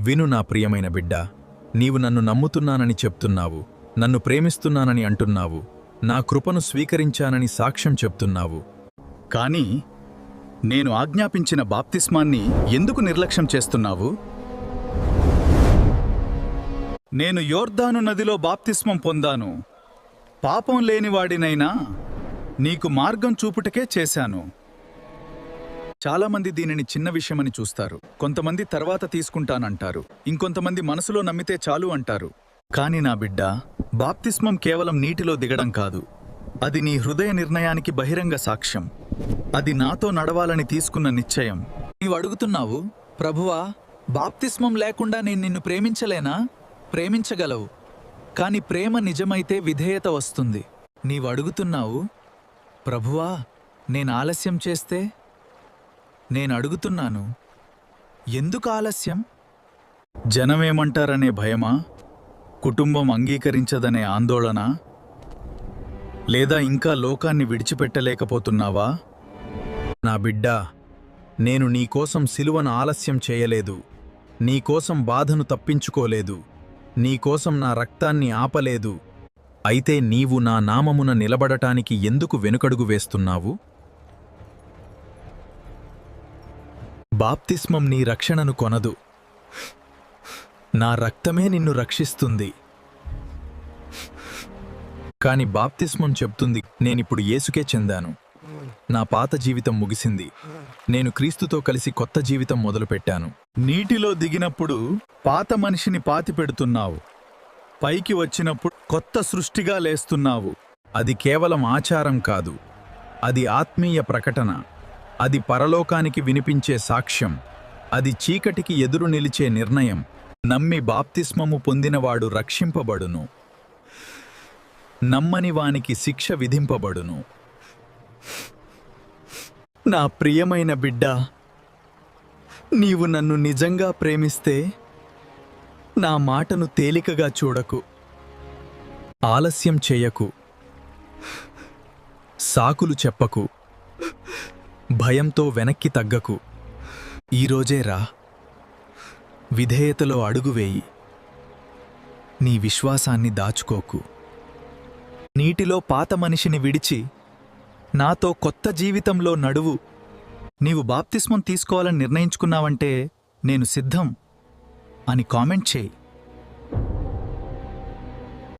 విను నా ప్రియమైన బిడ్డా, నీవు నన్ను నమ్ముతున్నానని చెప్తున్నావు, నన్ను ప్రేమిస్తున్నానని అంటున్నావు, నా కృపను స్వీకరించానని సాక్ష్యం చెప్తున్నావు. కానీ నేను ఆజ్ఞాపించిన బాప్తిస్మాన్ని ఎందుకు నిర్లక్ష్యం చేస్తున్నావు? నేను యోర్దాను నదిలో బాప్తిస్మం పొందాను. పాపం లేనివాడినైనా నీకు మార్గం చూపుటకే చేశాను. చాలామంది దీనిని చిన్న విషయమని చూస్తారు. కొంతమంది తర్వాత తీసుకుంటానంటారు. ఇంకొంతమంది మనసులో నమ్మితే చాలు అంటారు. కాని నా బిడ్డ, బాప్తిస్మం కేవలం నీటిలో దిగడం కాదు. అది నీ హృదయ నిర్ణయానికి బహిరంగ సాక్ష్యం. అది నాతో నడవాలని తీసుకున్న నిశ్చయం. నీవు అడుగుతున్నావు, ప్రభువా, బాప్తిస్మం లేకుండా నేను నిన్ను ప్రేమించలేనా? ప్రేమించగలవు. కాని ప్రేమ నిజమైతే విధేయత వస్తుంది. నీవు అడుగుతున్నావు, ప్రభువా, నేను ఆలస్యం చేస్తే? నేను అడుగుతున్నాను, ఎందుకు ఆలస్యం? జనమేమంటారనే భయమా? కుటుంబం అంగీకరించదనే ఆందోళన? లేదా ఇంకా లోకాన్ని విడిచిపెట్టలేకపోతున్నావా? నా బిడ్డా, నేను నీకోసం సిలువను ఆలస్యం చేయలేదు, నీకోసం బాధను తప్పించుకోలేదు, నీకోసం నా రక్తాన్ని ఆపలేదు. అయితే నీవు నా నామమున నిలబడటానికి ఎందుకు వెనుకడుగు వేస్తున్నావు? బాప్తిస్మం నీ రక్షణను కొనదు. నా రక్తమే నిన్ను రక్షిస్తుంది. కాని బాప్తిస్మం చెప్తుంది, నేనిప్పుడు యేసుకే చెందాను. నా పాత జీవితం ముగిసింది. నేను క్రీస్తుతో కలిసి కొత్త జీవితం మొదలుపెట్టాను. నీటిలో దిగినప్పుడు పాత మనిషిని పాతిపెడుతున్నావు. పైకి వచ్చినప్పుడు కొత్త సృష్టిగా లేస్తున్నావు. అది కేవలం ఆచారం కాదు, అది ఆత్మీయ ప్రకటన. అది పరలోకానికి వినిపించే సాక్ష్యం. అది చీకటికి ఎదురు నిలిచే నిర్ణయం. నమ్మి బాప్తిస్మము పొందినవాడు రక్షింపబడును, నమ్మని వానికి శిక్ష విధింపబడును. నా ప్రియమైన బిడ్డా, నీవు నన్ను నిజంగా ప్రేమిస్తే నా మాటను తేలికగా చూడకు. ఆలస్యం చేయకు, సాకులు చెప్పకు, భయంతో వెనక్కి తగ్గకు. ఈరోజే రా, విధేయతలో అడుగువేయి. నీ విశ్వాసాన్ని దాచుకోకు. నీటిలో పాత మనిషిని విడిచి నాతో కొత్త జీవితంలో నడువు. నీవు బాప్తిస్మం తీసుకోవాలని నిర్ణయించుకున్నావంటే నేను సిద్ధం అని కామెంట్ చేయి.